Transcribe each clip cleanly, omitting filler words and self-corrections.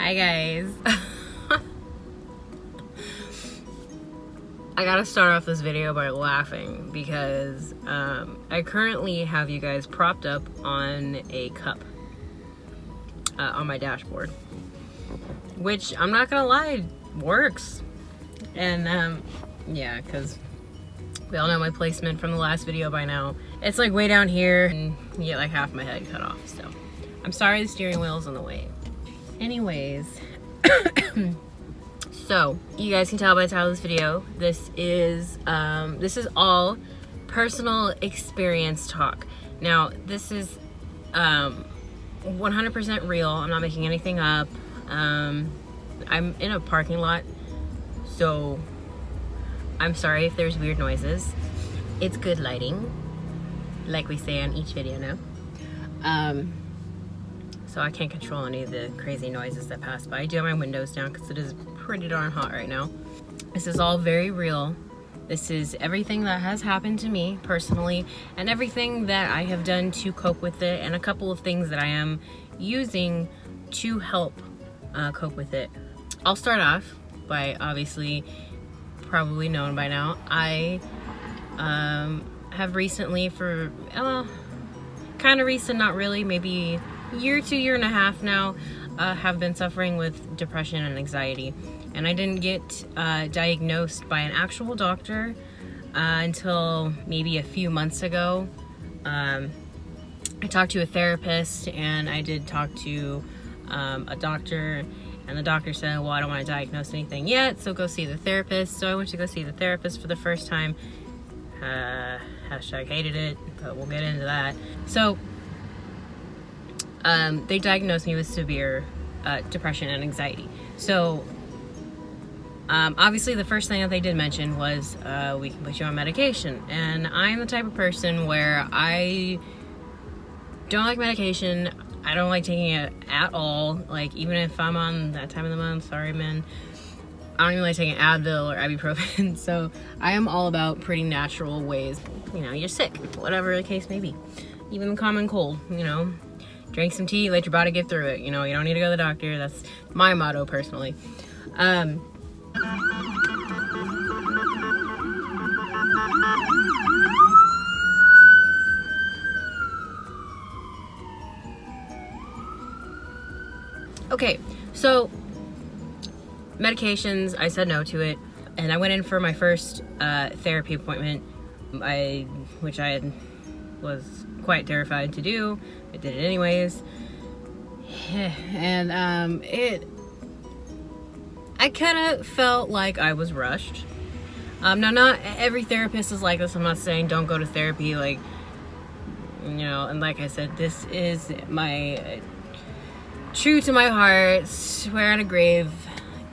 Hi guys. I gotta start off this video by laughing because I currently have you guys propped up on a cup on my dashboard, which I'm not gonna lie, works. And yeah, because we all know my placement from the last video by now. It's like way down here and you get like half my head cut off, so I'm sorry the steering wheel's in the way. Anyways, so you guys can tell by the title of this video, this is all personal experience talk. Now, this is 100% real. I'm not making anything up. I'm in a parking lot, so I'm sorry if there's weird noises. It's good lighting, like we say on each video now. So I can't control any of the crazy noises that pass by. I do have my windows down because it is pretty darn hot right now. This is all very real. This is everything that has happened to me personally and everything that I have done to cope with it, and a couple of things that I am using to help cope with it. I'll start off by, obviously, probably known by now, I have recently, for kind of recent, not really, maybe year to year and a half now, have been suffering with depression and anxiety. And I didn't get diagnosed by an actual doctor until maybe a few months ago. I talked to a therapist, and I did talk to a doctor, and the doctor said, well, I don't want to diagnose anything yet, so go see the therapist. So I went to go see the therapist for the first time. Hashtag hated it, but we'll get into that. So they diagnosed me with severe depression and anxiety. So obviously the first thing that they did mention was we can put you on medication. And I'm the type of person where I don't like medication. I don't like taking it at all. Like, even if I'm on that time of the month, sorry man, I don't even like taking Advil or ibuprofen. So I am all about pretty natural ways. You know, you're sick, whatever the case may be. Even the common cold, you know, drink some tea, let your body get through it. You know, you don't need to go to the doctor. That's my motto personally. Okay, so medications, I said no to it, and I went in for my first therapy appointment, which I was quite terrified to do. I did it anyways, and I kind of felt like I was rushed. Now, not every therapist is like this. I'm not saying don't go to therapy, like, you know, and like I said, this is my true to my heart, swear on a grave,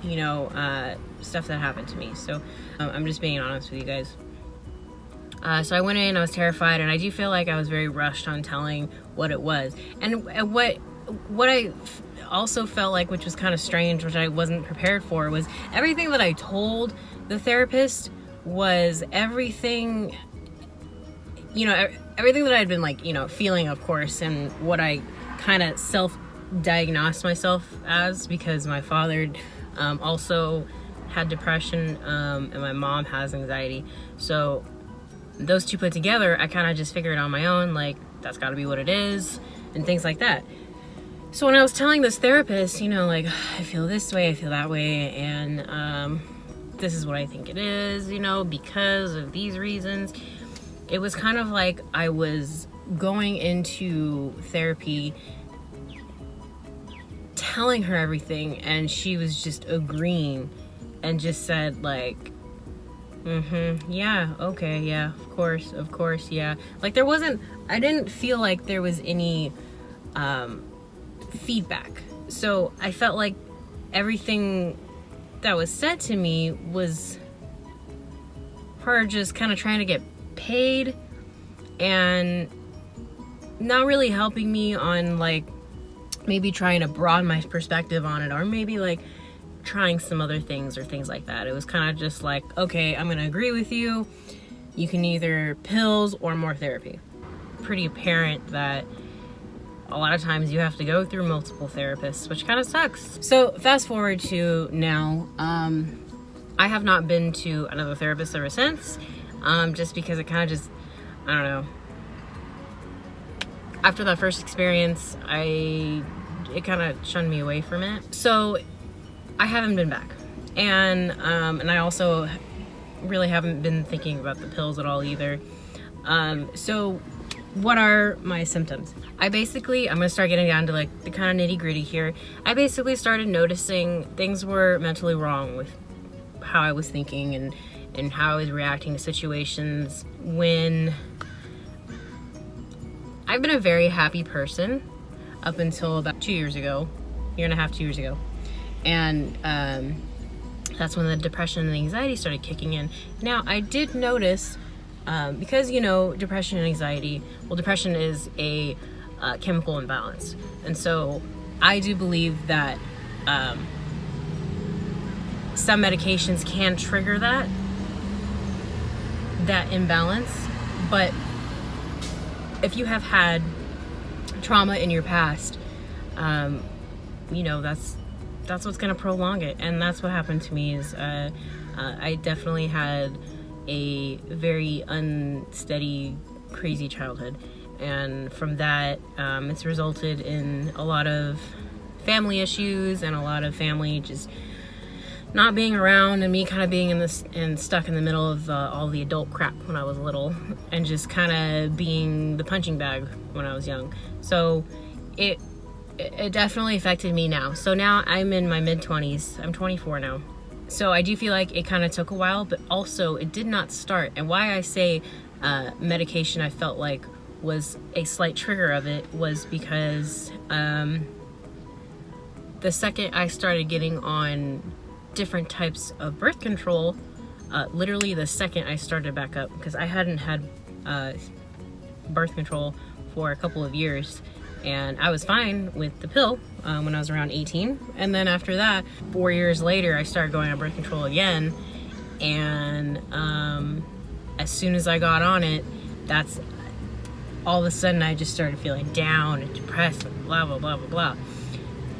you know, stuff that happened to me. So I'm just being honest with you guys. So I went in, I was terrified, and I do feel like I was very rushed on telling what it was. And what I also felt like, which was kind of strange, which I wasn't prepared for, was everything that I told the therapist was everything, you know, everything that I'd been, like, you know, feeling, of course, and what I kind of self-diagnosed myself as, because my father also had depression, and my mom has anxiety. So those two put together, I kind of just figured on my own, like, that's got to be what it is, and things like that. So when I was telling this therapist, you know, like, I feel this way, I feel that way, and this is what I think it is, you know, because of these reasons, it was kind of like I was going into therapy telling her everything, and she was just agreeing and just said, like, yeah, okay, yeah, of course, yeah. Like, I didn't feel like there was any feedback. So I felt like everything that was said to me was her just kind of trying to get paid and not really helping me on, like, maybe trying to broaden my perspective on it, or maybe like trying some other things or things like that. It was kind of just like, okay, I'm gonna agree with you. You can either pills or more therapy. Pretty apparent that a lot of times you have to go through multiple therapists, which kind of sucks. So fast forward to now, I have not been to another therapist ever since, just because it kind of just, I don't know. After that first experience, it kind of shunned me away from it. So I haven't been back. And I also really haven't been thinking about the pills at all either. So what are my symptoms? I'm gonna start getting down to like the kind of nitty gritty here. I basically started noticing things were mentally wrong with how I was thinking and how I was reacting to situations. When I've been a very happy person up until about 2 years ago, year and a half, 2 years ago. And that's when the depression and the anxiety started kicking in. Now, I did notice, because, you know, depression and anxiety, well, depression is a chemical imbalance. And so I do believe that some medications can trigger that imbalance. But if you have had trauma in your past, you know, that's what's going to prolong it. And that's what happened to me. Is I definitely had a very unsteady, crazy childhood, and from that, it's resulted in a lot of family issues and a lot of family just not being around, and me kind of being stuck in the middle of all the adult crap when I was little, and just kind of being the punching bag when I was young. So it definitely affected me now. So now I'm in my mid-20s. I'm 24 now. So I do feel like it kind of took a while, but also it did not start. And why I say medication I felt like was a slight trigger of it was because the second I started getting on different types of birth control, literally the second I started back up, because I hadn't had birth control for a couple of years, and I was fine with the pill when I was around 18. And then after that, 4 years later, I started going on birth control again. And as soon as I got on it, that's all of a sudden I just started feeling down and depressed and blah, blah, blah, blah, blah.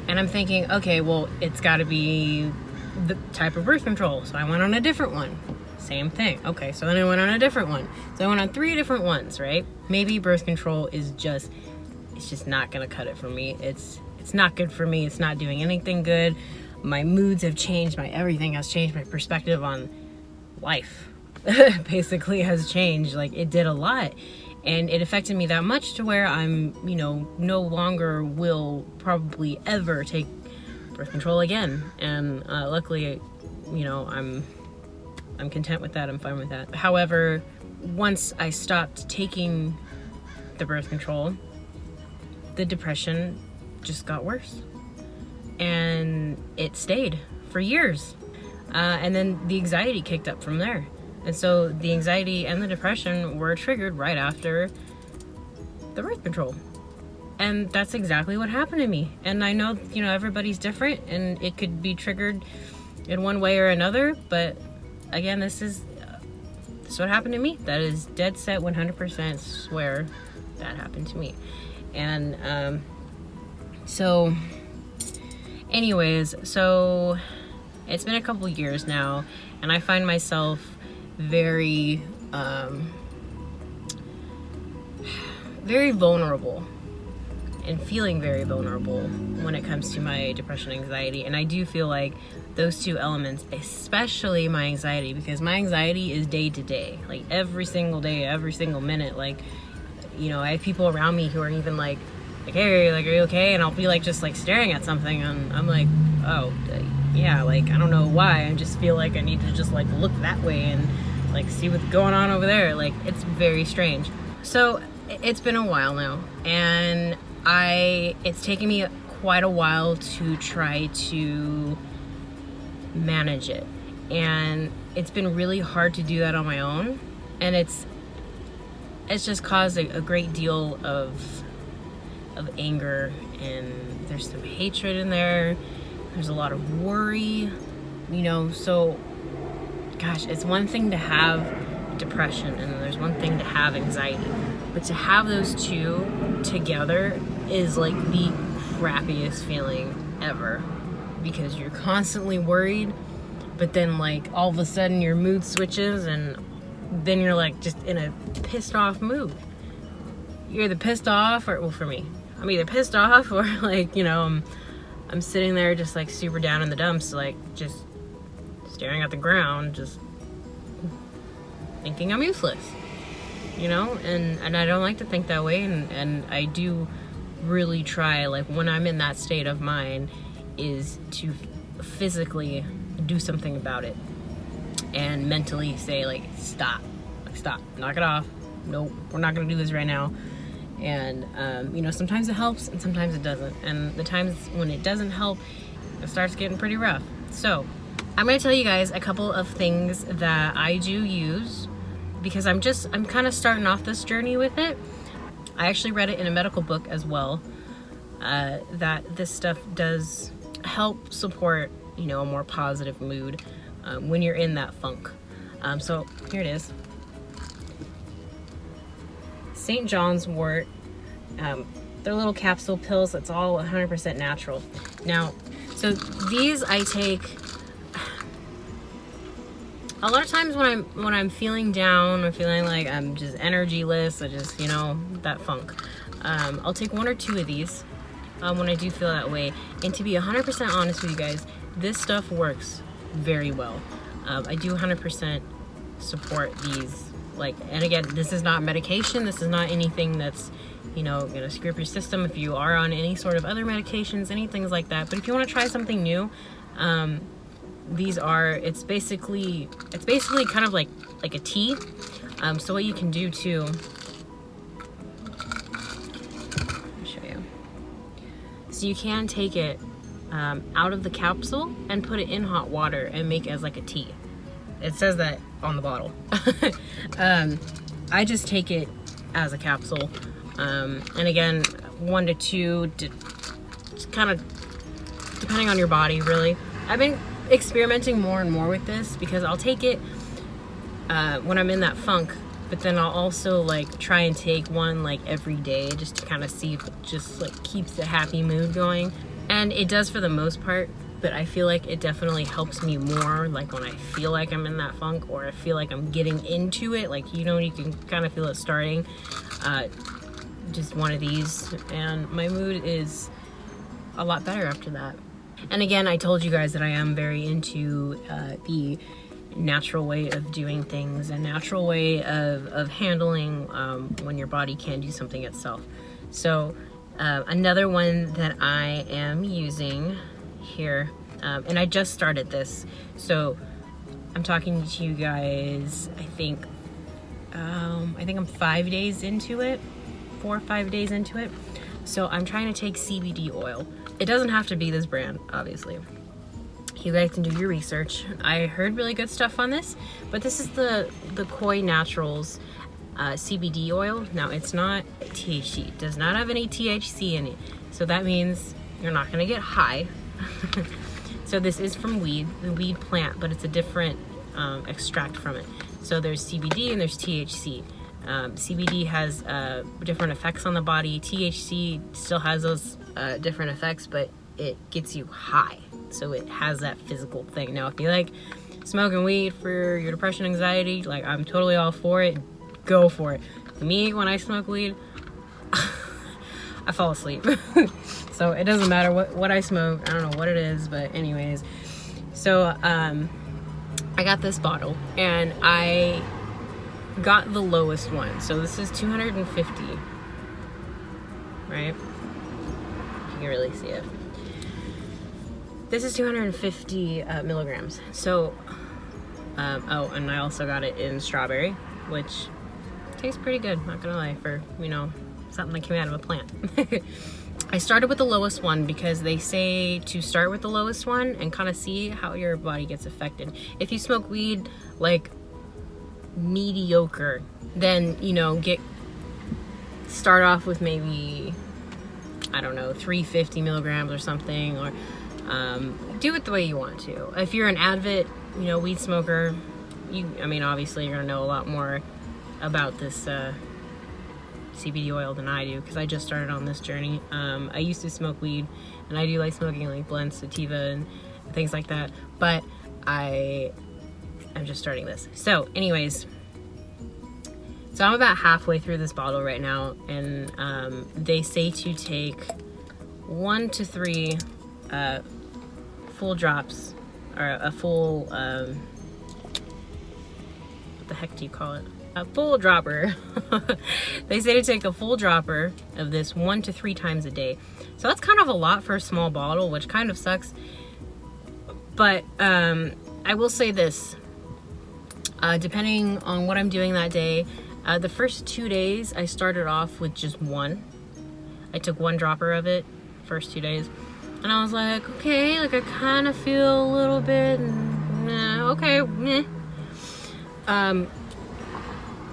And I'm thinking, okay, well, it's got to be the type of birth control. So I went on a different one. Same thing. Okay, so then I went on a different one. So I went on 3 different ones, right? Maybe birth control is just, it's just not gonna cut it for me. It's not good for me. It's not doing anything good. My moods have changed. My everything has changed. My perspective on life basically has changed. Like, it did a lot. And it affected me that much to where I'm, you know, no longer will probably ever take birth control again. And luckily, you know, I'm content with that. I'm fine with that. However, once I stopped taking the birth control, the depression just got worse. And it stayed for years. And then the anxiety kicked up from there. And so the anxiety and the depression were triggered right after the birth control. And that's exactly what happened to me. And I know, you know, everybody's different and it could be triggered in one way or another. But again, this is what happened to me. That is dead set 100% swear that happened to me. And so anyways, so it's been a couple years now, and I find myself very very vulnerable and feeling very vulnerable when it comes to my depression and anxiety. And I do feel like those two elements, especially my anxiety, because my anxiety is day to day, like every single day, every single minute. Like, you know, I have people around me who are even like, hey, like, are you okay? And I'll be like, just like staring at something, and I'm like, oh, yeah, like, I don't know why. I just feel like I need to just like look that way and like see what's going on over there. Like, it's very strange. So it's been a while now, and it's taken me quite a while to try to manage it. And it's been really hard to do that on my own. And it's just caused a great deal of anger, and there's some hatred in there. There's a lot of worry, you know. So gosh, it's one thing to have depression, and then there's one thing to have anxiety, but to have those two together is like the crappiest feeling ever, because you're constantly worried, but then like all of a sudden your mood switches and then you're like just in a pissed off mood. You're either pissed off or, well, for me, I'm either pissed off or like, you know, I'm sitting there just like super down in the dumps, like just staring at the ground, just thinking I'm useless, you know, and I don't like to think that way, and I do really try, like when I'm in that state of mind, is to physically do something about it and mentally say like stop, knock it off, nope, we're not gonna do this right now. And you know, sometimes it helps and sometimes it doesn't, and the times when it doesn't help, it starts getting pretty rough. So I'm gonna tell you guys a couple of things that I do use, because I'm kind of starting off this journey with it. I actually read it in a medical book as well, that this stuff does help support, you know, a more positive mood when you're in that funk. So here it is. St. John's Wort. They're little capsule pills. It's all 100% natural. Now, so these I take a lot of times when I'm feeling down or feeling like I'm just energyless, I just, you know, that funk. I'll take 1 or 2 of these when I do feel that way. And to be 100% honest with you guys, this stuff works very well. I do 100% support these. Like, and again, this is not medication. This is not anything that's, you know, gonna screw up your system if you are on any sort of other medications, anything like that. But if you want to try something new, these are, it's basically kind of like a tea. So what you can do too, I'll show you. So you can take it out of the capsule and put it in hot water and make it as like a tea. It says that on the bottle. I just take it as a capsule. And again, 1 to 2, kind of depending on your body, really. I've been experimenting more and more with this, because I'll take it when I'm in that funk, but then I'll also like try and take one like every day, just to kind of see if it just like keeps the happy mood going. And it does for the most part, but I feel like it definitely helps me more like when I feel like I'm in that funk, or I feel like I'm getting into it, like, you know, you can kind of feel it starting. Just one of these and my mood is a lot better after that. And again, I told you guys that I am very into the natural way of doing things, a natural way of handling when your body can do something itself. So another one that I am using here, and I just started this, so I'm talking to you guys, I think I'm 5 days into it, 4 or 5 days into it. So I'm trying to take CBD oil. It doesn't have to be this brand, obviously. You guys can do your research. I heard really good stuff on this, but this is the Koi Naturals CBD oil. Now, it's not THC. It does not have any THC in it. So that means you're not gonna get high. So this is from weed, the weed plant, but it's a different extract from it. So there's CBD and there's THC. CBD has different effects on the body. THC still has those different effects, but it gets you high. So it has that physical thing. Now, if you like smoking weed for your depression, anxiety, like, I'm totally all for it. Go for it. Me, when I smoke weed, I fall asleep. So it doesn't matter what I smoke. I don't know what it is, but anyways. So I got this bottle, and I got the lowest one. So this is 250, right? You can really see it. This is 250 milligrams. So, oh, and I also got it in strawberry, which tastes pretty good, not gonna lie, for, you know, something that came out of a plant. I started with the lowest one because they say to start with the lowest one and kind of see how your body gets affected. If you smoke weed like mediocre, then, you know, start off with maybe, I don't know, 350 milligrams or something, or do it the way you want to. If you're an avid, you know, weed smoker, I mean, obviously you're gonna know a lot more about this CBD oil than I do, because I just started on this journey. I used to smoke weed, and I do like smoking like blends, sativa, and things like that, but I'm just starting this. So anyways, so I'm about halfway through this bottle right now, and they say to take 1 to 3 full drops, or a full, what the heck do you call it? A full dropper. They say to take a full dropper of this 1 to 3 times a day. So that's kind of a lot for a small bottle, which kind of sucks. But I will say this, depending on what I'm doing that day, the first 2 days I started off with just 1. I took 1 dropper of it first 2 days, and I was like, okay, like I kind of feel a little bit, okay, meh.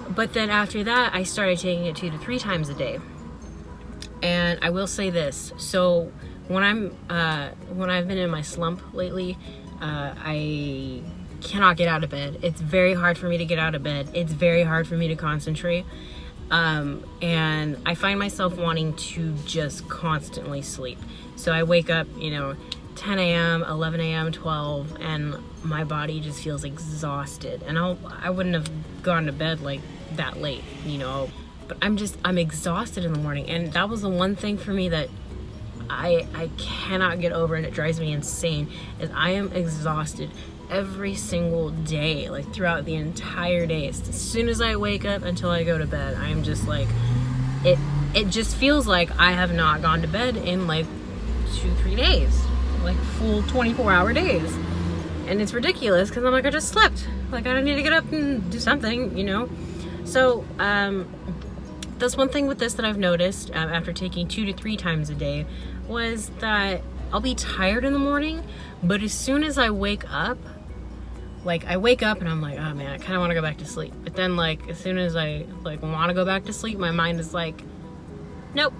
But then after that, I started taking it 2 to 3 times a day. And I will say this, so when I've been in my slump lately, I cannot get out of bed. It's very hard for me to get out of bed. It's very hard for me to concentrate. And I find myself wanting to just constantly sleep. So I wake up, 10 a.m., 11 a.m., 12, and my body just feels exhausted. And I wouldn't have gone to bed like that late, but I'm exhausted in the morning. And that was the one thing for me that I cannot get over, and it drives me insane, is I am exhausted every single day, like throughout the entire day. As soon as I wake up until I go to bed, I am just like, it just feels like I have not gone to bed in like 2-3 days, like full 24-hour days. And it's ridiculous, because I'm like, I just slept, like I need to get up and do something, So that's one thing with this that I've noticed after taking 2 to 3 times a day, was that I'll be tired in the morning, but as soon as I wake up, I wake up and I'm like, oh man, I kind of want to go back to sleep. But then as soon as I want to go back to sleep, my mind is like, nope,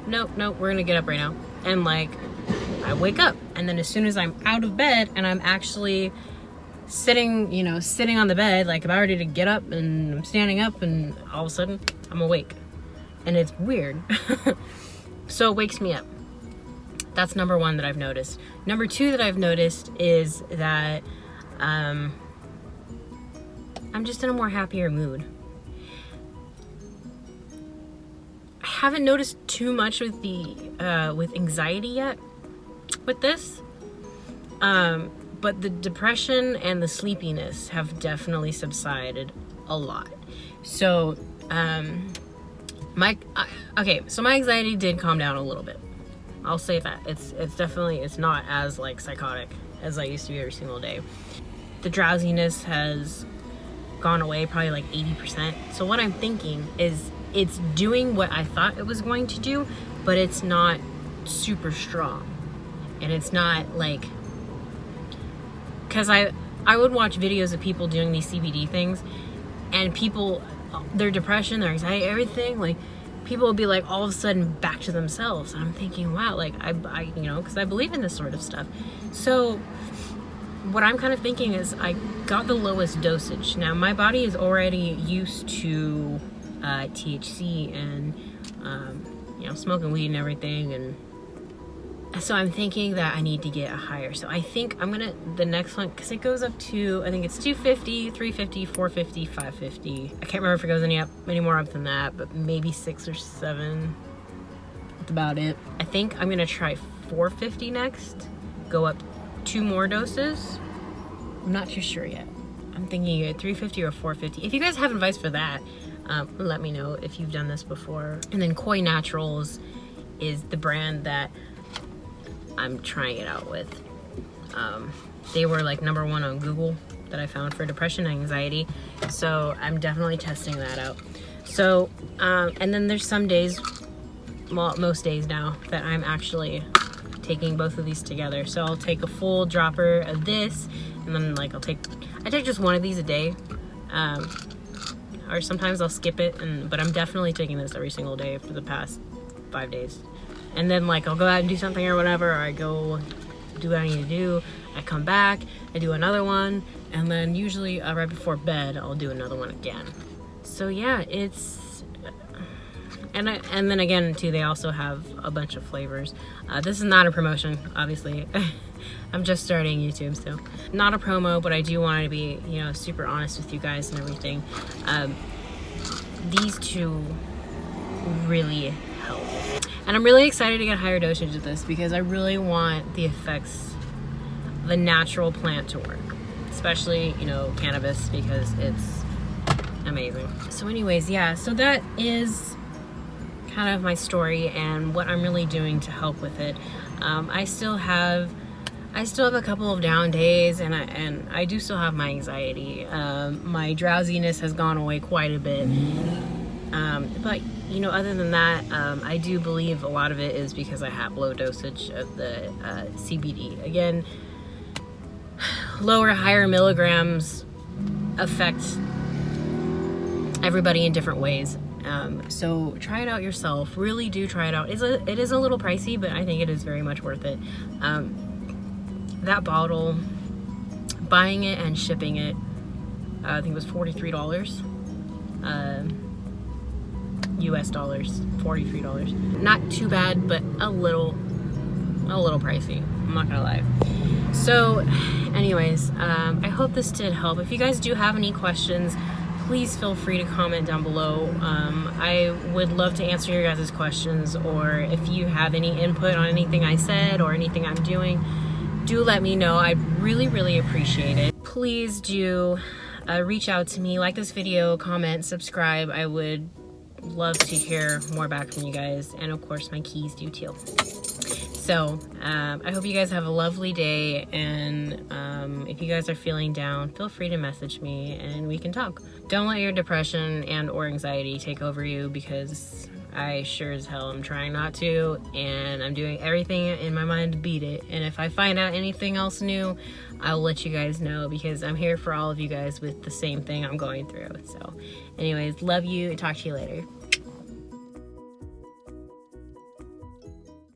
we're gonna get up right now. And I wake up, and then as soon as I'm out of bed and I'm actually sitting on the bed, like I'm ready to get up, and I'm standing up, and all of a sudden I'm awake, and it's weird. So it wakes me up. That's number 1 that I've noticed. Number 2 that I've noticed is that I'm just in a more happier mood. I haven't noticed too much with with anxiety yet with this, but the depression and the sleepiness have definitely subsided a lot. So my anxiety did calm down a little bit. I'll say that. It's not as psychotic as I used to be every single day. The drowsiness has gone away probably 80%. So what I'm thinking is it's doing what I thought it was going to do, but it's not super strong. And it's not because I would watch videos of people doing these CBD things, and people, their depression, their anxiety, everything, people will be all of a sudden back to themselves. And I'm thinking, wow, I because I believe in this sort of stuff. So what I'm kind of thinking is I got the lowest dosage. Now my body is already used to THC and smoking weed and everything, and so I'm thinking that I need to get a higher. So I think I'm gonna, the next one, because it goes up to, I think it's 250, 350, 450, 550. I can't remember if it goes any more up than that, but maybe 6 or 7. That's about it. I think I'm gonna try 450 next, go up 2 more doses. I'm not too sure yet. I'm thinking either 350 or 450. If you guys have advice for that, let me know if you've done this before. And then Koi Naturals is the brand that I'm trying it out with. They were number 1 on Google that I found for depression and anxiety, so I'm definitely testing that out. So and then there's some days, well, most days now, that I'm actually taking both of these together. So I'll take a full dropper of this, and then I take just one of these a day, or sometimes I'll skip it, but I'm definitely taking this every single day for the past 5 days. And then I'll go out and do something or whatever, or I go do what I need to do, I come back, I do another one, and then usually right before bed I'll do another one again. So yeah, and then again too, they also have a bunch of flavors. This is not a promotion, obviously. I'm just starting YouTube, so not a promo, but I do want to be, you know, super honest with you guys and everything. These two really help, and I'm really excited to get a higher dosage of this because I really want the effects of the natural plant to work, especially, you know, cannabis, because it's amazing. So anyways, yeah, so that is kind of my story and what I'm really doing to help with it. I still have a couple of down days, and I do still have my anxiety. My drowsiness has gone away quite a bit, but you know, other than that, I do believe a lot of it is because I have low dosage of the CBD. Again, lower, higher milligrams affect everybody in different ways. So try it out yourself. Really do try it out. It is a little pricey, but I think it is very much worth it. That bottle, buying it and shipping it, I think it was $43. US dollars, $43. Not too bad, but a little pricey. I'm not gonna lie. So anyways, I hope this did help. If you guys do have any questions, please feel free to comment down below. I would love to answer your guys' questions, or if you have any input on anything I said or anything I'm doing, do let me know. I'd really appreciate it. Please do reach out to me, like this video, comment, subscribe. I would love to hear more back from you guys, and of course my keys do too. So I hope you guys have a lovely day, and if you guys are feeling down, feel free to message me and we can talk. Don't let your depression and or anxiety take over you, because I sure as hell am trying not to, and I'm doing everything in my mind to beat it. And if I find out anything else new, I'll let you guys know, because I'm here for all of you guys with the same thing I'm going through. So anyways, love you. Talk to you later.